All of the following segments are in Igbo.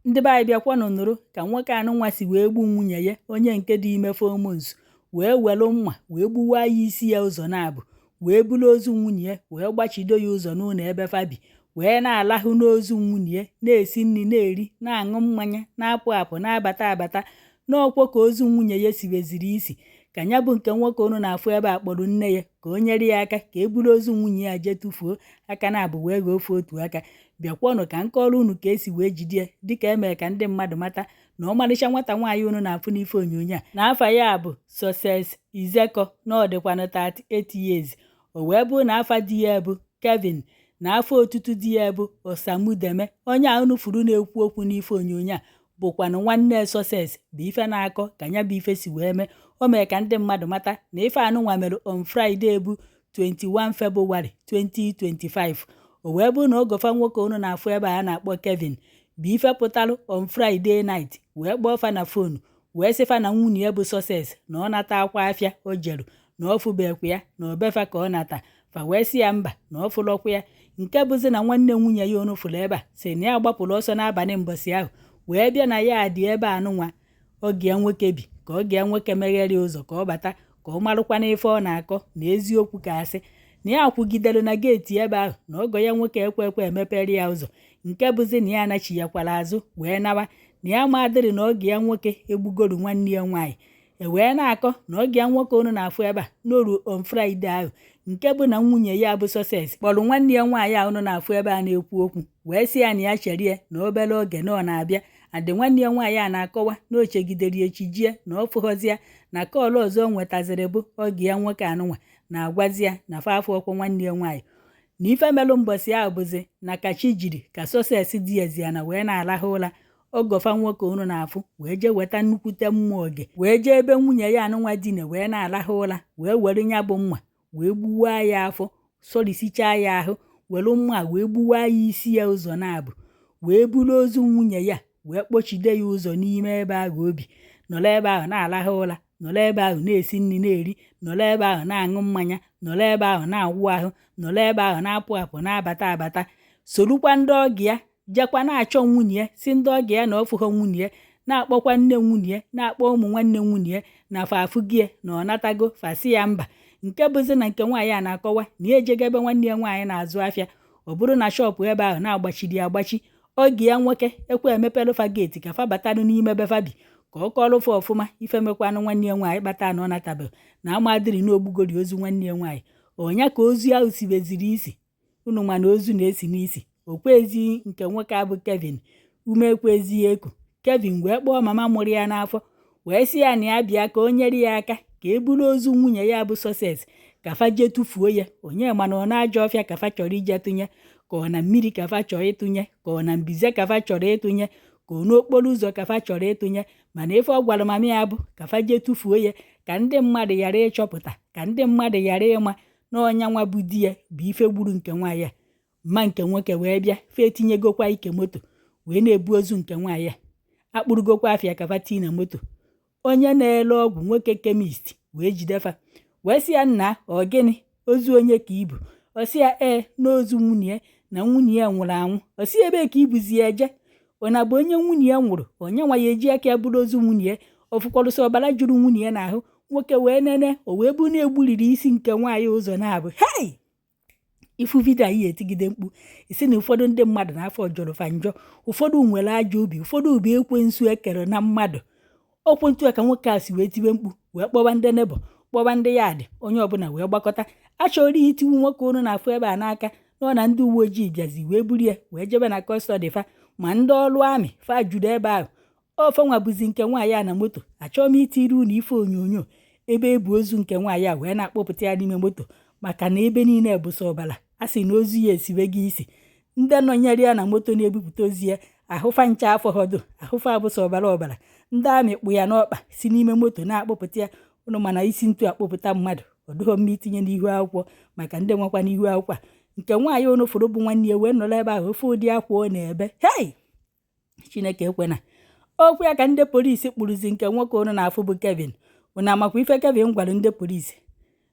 Ndị be anyị bịakwanụ nụrụ ka nwoke anụnwa si wee gbu nwunye ya onye nke dị ime 4 months wee welu mma wee gbuwa ya isi ya ụzọ na-abụ wee bulu ozu nwunye ya wee gbachido ya ụzọ n'ụlọ ebe fabi wee na-alahụ n'ozu nwunye ya na-esi nri na-eri na-aṅụ mmanya na-apụ apụ na-abata abata n'ọkwa ka ozu nwunye ya siweziri isi ka ya bụ nke nwoke unu na-afụ ebe a kpọrọ nne ya ka o nyere ya aka ka e buru ozu nwunye ya jee tụfuo aka na-abụ wee goo ofe otu aka. Bịakwanụ ka nkọrọ unu ka esi wee jide ya dịka emere ka ndị mmadụ mata na ọmalịcha nwata nwaanyị unu na-afụ n'ife onyonyo a na afa ya bụ Success Izeko na ọ dịkwanụ 38 years. O wee bụrụ na afa di ya bụ Kevin na afọ otutu di ya bụ Osamudeme. Onye a unu furu na-ekwu okwu n'ife onyonyo a bụkwanụ nwanne Success bụ ife na-akọ ka ya bụ ife si wee mee. O mere ka ndị mmadụ mata na ife anụnwa mere on Friday bụ 21 February 2025. O wee bụrụ na ogofa nwoke unu na-afụ ebe a na-akpọ Kevin bụ ife pụtalụ on Friday night wee kpọọ fa na fonu wee sịfa na nwunye ya bụ Success na ọ nata akwa afịa o jeru na ọ fụbekwa ya na obefa ka ọ nata fa wee sị ya mba na ọ fụlọkwa ya. Nke bụzi na nwanne nwunye ya unu fụrụ ebe a si na ya gbapụrụ ọsọ n'abalị mbọsị ahụ wee bịa na ya dị ebe anụnwa oge ya nwoke bi ka oge ya nwoke meghere ụzọ ka ọ bata ka ọ marụkwa n'ife ọ na-akọ na eziokwu ka asị na ya kwugidere na geeti ebe ahụ na ogo ya nwoke ekwe emepere ya ụzọ nke bụzi na ya anachiyakwara azụ wee nawa na ya madịrị na oge ya nwoke egbugoro nwanne ya nwaanyị. E wee na-akọ na oge ya nwoke unu na-afụ ebe a n'oru on Friday ahụ nke bụ na nwunye ya bụ Success kpọrọ nwanne ya nwaanyị a unu na-afụ ebe a na-ekwu okwu wee sị ya na ya chere ya na obere oge na ọ na-abịa. Adị nwanne ya nwaanyị a na-akọwa na o chegidere echijie na ọ fụghọzi ya na kọọlụ ọzọ o nwetaziri bụ oge ya nwoke anụnwa na-agwazi ya na fa afọ ọkwa nwanne ya nwaanyị na ife melụ mbọsị ahụ bụzi na kachi jiri ka Success dị eziana wee na-alahụ ụra. Ogofa nwoke unu na-afụ wee jee weta nnukwute mma oge wee jee ebe nwunye ya anụnwa dine wee na-alahụ ụra wee were ya bụ mma wee gbuwaa ya afọ sorisichaa ya ahụ were mma wee gbuwaa ya isi ya ụzọ na-abụ wee buru ozu nwunye ya wee kpochide ya ụzọ n'ime ebe ahụ obi nọrọ ebe ahụ na-alahụ ụra nọrọ ebe ahụ na-esi nri na-eri nọrọ ebe ahụ na-aṅụ mmanya nọrọ ebe ahụ na-awụ ahụ nọrọ ebe ahụ na-apụ apụ na-abata abata sorukwa ndị ọgọ ya jekwa na-achọ nwunye ya si ndị ọgọ ya na ọfụghọ nwunye ya na-akpọkwa nne nwunye ya na-akpọ ụmụ nwanne nwunye ya na fafụgie na ọ natago fasi ya mba. Nke bụzi na nke nwaanyị a na-akọwa na ya ejego ebe nwanne ya nwaanyị na-azụ afịa ọ bụrụ na shọpụ ebe ahụ na-agbachiri agbachi oge ya nwoke ekwe emepelufa geeti ka fa batanụ n'ime be fabi ka ọ kọrụfa ọfụma ife mekwanụ nwanne ya nwaanyị kpata na ọ natabeghị na amadịrị n'ogbugori ozu nwanne ya nwaanyị. Ọnya ka ozu ahụ siweziri isi unu ma na ozu na-esi n'isi okwezi nke nwoke abụ Kevin ume ekwezi eku. Kevin wee kpọọ mama mụrụ ya n'afọ wee sị ya na ya bịa ka o nyere ya aka ka e buru ozu nwunye ya bụ Success ka fa jee tụfuo ya. Onye mana ọ na-ajọ ọfịa ka fa chọrọ ije tụnye ka ọ na mmiri ka fa chọrọ ịtụnye ka ọ na mbize ka fa chọrọ ịtụnye ka ọ n'okporo ụzọ ka fa chọrọ ịtụnye mana ife ọ gwara mama ya bụ ka fa jee tụfuo ya ka ndị mmadụ ghara ịchọpụta ka ndị mmadụ ghara ịma na ọnya nwa bụ di ya bụ ife gburu nke nwaanyị a. Mma nke nwoke wee bịa fa etinyegokwa ike moto wee na-ebu ozu nke nwaanyị a akpụrụgokwa afịa ka fa tii na moto. Onye na-ele ọgwụ nwoke kemist wee jidefa wee sị ya nna ọ gịnị ozu onye ka ibu? Ọ sị ya n'ozu nwunye ya na nwunye ya nwụrụ anwụ. Ọ sị ebe ka ibuzi ya eje ọ na bụ onye nwunye ya nwụrụ onye nwa ya eji aka ya bụrụ ozu nwunye ya ọfụkwọrụsị ọbara juru nwunye ya n'ahụ. Nwoke wee nene o wee bụ na-egbuliri isi nke nwaanyị ụzọ na-abụ hei ifu vidio anyị etigide mkpu isi na ụfọdụ ndị mmadụ n'afọ jọrọ fa njọ ụfọdụ nwere ajọ obi ụfọdụ bụ ekwensu ekere na mmadụ. Okwentụ ka nwoke a si wee tibe mkpu wee kpọba ndị nebo kpọba ndị ya dị onye ọbụla wee gbakọta achọrọ itiwu nwoke unu na-afụ ebe a n'aka nọ na ndị uwe ojii bịazi wee buru ya wee jebe na kọstọdị fa ma ndị ọrụ amị fa juru ebe ahụ. Ofenwa bụzi nke nwaanyị a na moto achọọ m itiri unu ife onyonyo ebe ebu ozu nke nwaanyị a wee na-akpọpụta ya n'ime moto maka na ebe niile bụsa ọbara a sị na ozu ya esiwe gị isi. Ndị nọnyere ya na moto na-ebupụta ozi ya ahụfa ncha afọ hodo ahụfa abụsa ọbara ndị amị kpụ ya n'ọkpa si n'ime moto na-akpọpụta ya. Unu mana isi ntụ akpọpụta mmadụ ọ dịghọ mma itinye n'ihu akwụkwọ maka ndị nwekwa n'ihu akwụkwọ nke nwaanyị unu fụrụ bụ nwanne ya wee nọrọ ebe ahụ ofe ụdị akwa ọ na-ebe hei Chineke ekwena. Okwu ya ka ndị polisi kpụrụzi nke nwoke unu na-afụ bụ Kevin. Unu amakwa ife Kevin gwara ndị polisi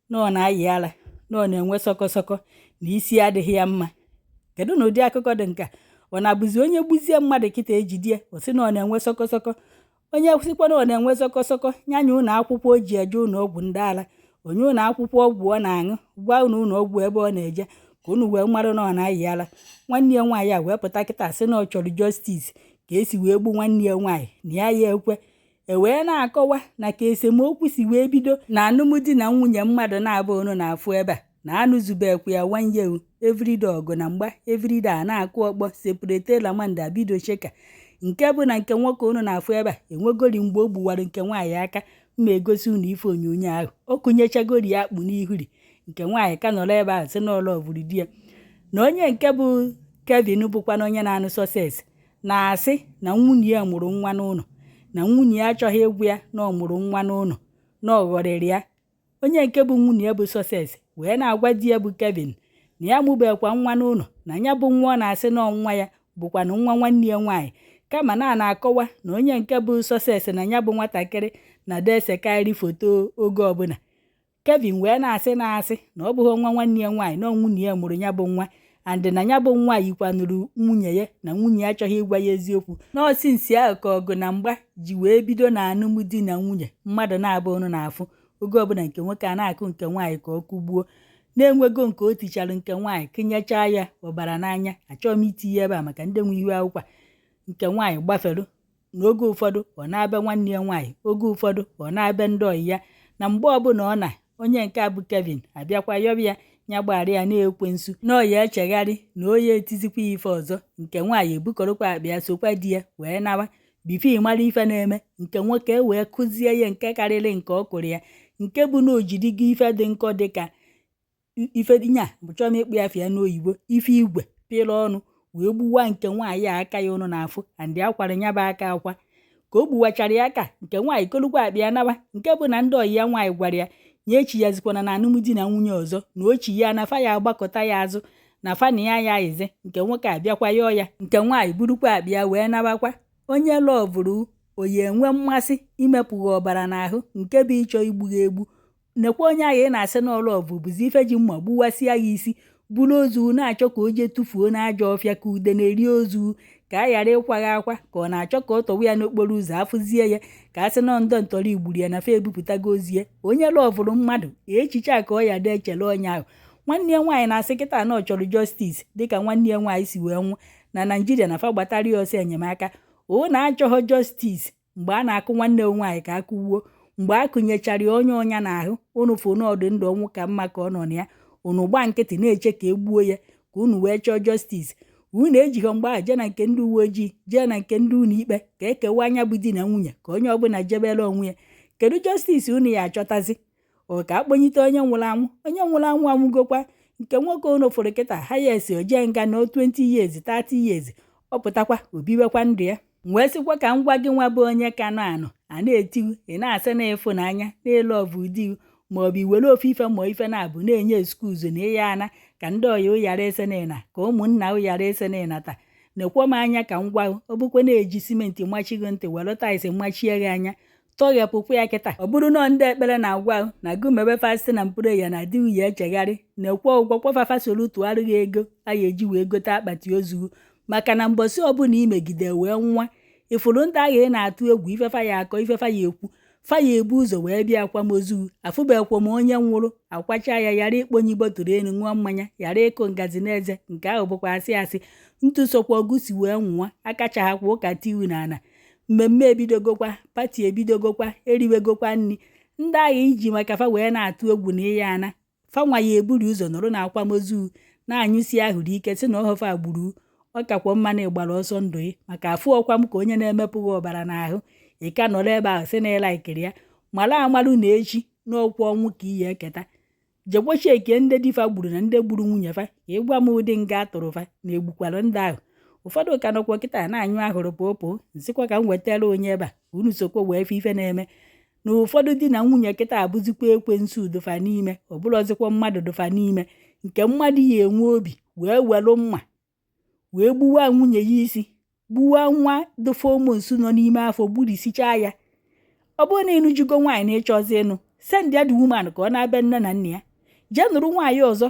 na ọ na-ayị ara na ọ na-enwe sọkọsọkọ na isi adịghị ya mma. Kedu na ụdị akụkọ dị nka? ọ na-abụzi onye gbuzie mmadụ kịta ejidie ọ sị na ọ na-enwe sọkọsọkọ. Onye sikwa na ọ na-enwe sọkọsọkọ nyanya ụlọ akwụkwọ o ji eje ụlọ ọgwụ ndị ala, onye ụlọ akwụkwọ ọgwụ ọ na-aṅụ, gwa ụlọ ọgwụ ebe ọ na-eje ka unu wee mara na ọ na-ayị ala. Nwanne ya nwaanyị a wee pụta kịta sị na ọ chọrọ justice ka esi wee gbu nwanne ya nwaanyị na ya ekwe. Wee na-akọwa na ka esemokwu si wee bido na alụmdi na nwunye mmadụ na-abụ unu na-afụ ebe a na anụzubekwu ya wanyewu everyday ọgụ na mgba everyday a na-akụ ọkpọ separate lamanda bido cheka. Nke bụ na nke nwoke unu na-afụ ebe a enwegori mgbe o gbuwara nke nwaanyị aka. Mma egosi unu ife onyonyo ahụ o kụnyechagori ya akpụ n'ihuri. Nke nwaanyị ka nọrọ ebe ahụ sị na ọ lọvụrụ di ya. Na onye nke bụ Kevin bụkwa na onye na-anụ Success na-asị na nwunye ya mụrụ nwa n'ụlọ, na nwunye ya achọghị ịgwụ ya na ọ mụrụ nwa n'ụlọ, na ọ ghọrịrị ya. Onye nke bụ nwunye ya bụ Success wee na-agwa di ya bụ Kevin na ya mụbekwa nwa n'ụlọ, na ya bụ nwa ọ na-asị na nwa ya bụkwa na nwa nwanne ya nwaanyị, kama na-akọwa na onye nke bụ Success na ya bụ nwatakịrị na-esekarị foto oge ọbụla. Kevin wee na-asị na ọ bụghị nwa nwanne ya nwaanyị na nwunye ya mụrụ ya bụ nwa, and na ya bụ nwa yikwanụrụ nwunye ya na nwunye ya achọghị ịgwa ya eziokwu. Nọọsụ nsi ahụ ka ọgụ na mgba ji wee bido na alụmdi na nwunye mmadụ na-abụ unu na-afụ oge ọbụla nke nwoke a na-akụ nke nwaanyị ka ọ kụgbuo, na-enwego nke o tichara nke nwaanyị kụnyechaa ya ọbara n'anya. Achọghị m itinye ebe a maka ndị nwe ihu akwụkwọ. Nke nwaanyị gbafere n'oge ụfọdụ ọ na-abịa nwanne ya nwaanyị, oge ụfọdụ ọ na-abịa ndị ọyị ya, na mgbe ọbụla ọ na onye nke a bụ Kevin abịakwa yọbịa ya gbara ya na-ekwensu na ọya echegharị na oya etizikwa ife ọzọ. Nke nwaanyị ebukọrọkwa akpịa sokwa di ya wee nawa bifo mara ife na-eme. Nke nwoke wee kụzie ya nke karịrị nke ọ kụrụ ya, nke bụ na ojidigo ife dị nkọ dịka ife nya chọọ m ịkpụ ya fịa n'oyibo ife igwe pịrị ọnụ wee gbuwa nke nwaanyị aka ya ụnụ n'afọ, andị akwara ya bụ aka akwa. Ka o gbuwachara ya aka, nke nwaanyị kolukwa akpịa nawa, nke bụ na ndị ọyị ya nwaanyị gwara ya nye echi ya zikwana na alụmdi na nwunye ọzọ na ochi ya na fa ya agbakọta ya azụ na fana ya ize. Nke nwoke abịakwa yọọ ya, nke nwaanyị burukwa akpịa wee nabakwa. Onye lọvụrụ oyi enwe mmasị imepụghị ọbara n'ahụ nke bụ ịchọ igbu ha egbu. Nekwa onye ahụ ị na-asị na ọlọvụ bụzi ife ji mma gbuwasịa ya isi, buru ozu na-achọ ka o jee tụfuo n'aja ọfịa ka ude na-eri ozu, ka a ghara ịkwaghị akwa, ka ọ na-achọ ka ọ tọwa ya n'okporo ụzọ afụzie ya ka a sị na ndọ ntọrọ igburu ya na fe ebupụtago ozie. Onye lọvụrụ mmadụ echiche a ka ọ ya dị echele onye ahụ. Nwanne ya nwaanyị na-asị kịta na ọ chọrọ justice dịka nwanne ya nwaanyị si wee nwụ na Naijiria na fa gbatara ya ọsọ enyemaka. O na-achọghọ justice mgbe a na-akụ nwanne ya nwaanyị ka akụwuo, mgbe a kụnyechara ya onye ọnya n'ahụ unu fụ n'ọdụ ndụ ọnwụ ka mma ka ọ nọ na ya, unu gba nkịtị na-eche ka egbuo ya ka unu wee chọọ justice. Unu ejighọ mgbe ahụ jee na nke ndị uwe ojii, jee na nke ndị ụlọ ikpe ka ekewa anya bụ di na nwunye ka onye ọbụla jebere onwe ya. Kedu justice unu ya achọtazi? Ọ ka akpọnyite onye nwụrụ anwụ? Onye nwụrụ anwụ anwụgokwa. Nke nwoke unu fụrụ kịta hayes oje nga na 20 years 30 years ọ pụtakwa obiwekwa ndụ ya. Wee sịkwa ka m gwa gị nwa bụ onye ka anọ a na-etiwu ị na-asị na ịfụnanya na-ele ọvụ di maọbụ iwere ofe ife ma ife na-abụ na-enye eskuzu na ihe ana ka ndị ọya ụyara ese na ka ụmụnna ụyara ese na taa. Nekwa m anya ka m gwa ọ bụkwa na-eji simenti machigo ntị were taịsị machie gị anya tọghepụkwa ya kịta. Ọ bụrụ na ndị ekpere na-agwa na gụ mebe fasti na mpureya na di uye echegharị na-ekwe ụgwọ kwafafa soro tụgharịghị ego a ga-eji wee gote akpati ozu, maka na mbọsị ọbụla imegide wee nwa ifuru ndị agha ị na-atụ egwu ifefa ya akọ ifefa ya ekwu faya ebu ụzọ wee bịa akwamozu. Afụbekwa m onye nwụrụ akwacha ya yara ikponye bọtụrụ elu ṅụọ mmanya yara ịkụ ngazi n'eze. Nke ahụ bụkwa asị asị. Ntụsokwa ọgụsi wee nwụọ akachaghakwa ụka tiwu na ana. Mmemme ebidogokwa, pati ebidogokwa, eriwegokwa nri. Ndị agha iji maka fa wee na-atụ egwu na ihe ana fanwa ya eburu ụzọ nọrọ na akwamozu na-anyụsi ahụrụ ike si na ọhọfa agburu. Ọ kakwa mma na ịgbara ọsọ ndụ ya maka afụ ọkwa m ka onye na-emepụghị ọbara n'ahụ ị ka nọrọ ebe ahụ sị na ịla ikiri ya mara amarụ na echi n'ọkwa ọnwụ ka iyi eketa. Jekwochi eke ndị difa gburu na ndị gburu nwunye fa ka ịgwa m ụdị nga atụrụ fa na egbukwara ndị ahụ. Ụfọdụ ka nọkwa kịta na-anyụ ahụrụ popo nsikwa ka m wetara onye ebe a unu sokwa wee fe ife na-eme na ụfọdụ di na nwunye kịta abụzikwa ekwensu dụfa n'ime, ọ bụrụzikwa mmadụ dụfa n'ime, nke mmadụ ya enwe obi wee welụ mma wee gbuwa nwunye ya isi, gbuwa nwa dị 4 months nọ n'ime afọ gburisichaa ya. Ọ bụrụ na ịnụjugo nwaanyị na ịchọzi ịnụ send ya the woman ka ọ na-abịa nne na nna ya, jee nụrụ nwaanyị ọzọ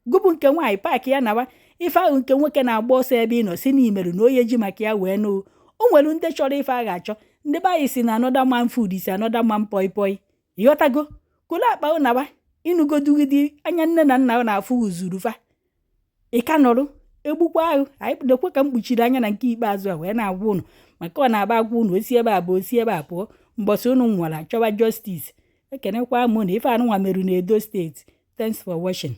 gụbụ nke nwaanyị paakị ya nawa. ife ahụ nke nwoke na-agba ọsọ ebe ị nọ si na imerụ na onye ji maka ya wee nụ o nwere ndị chọrọ ife a ga-achọ ndị be anyị si na another man food si another man poi poi ịghọtago kụlụ akpa ụnaba ịnụgodugidi anya nne na nna na-afụ uzuru fa ị ka nọrụ egbukwa ahụ anyị dekwe ka m kpuchiri anya na nke ikpeazụ a wee na-agwa ụnụ maka ọ na-aba agwa ụnụ osi ebe a bụ osi ebe a pụọ mbọsị ụnụ nwere achọwa justice ekenekwa mụ na ife anụnwa merụ na Edo steeti. Thanks for watching.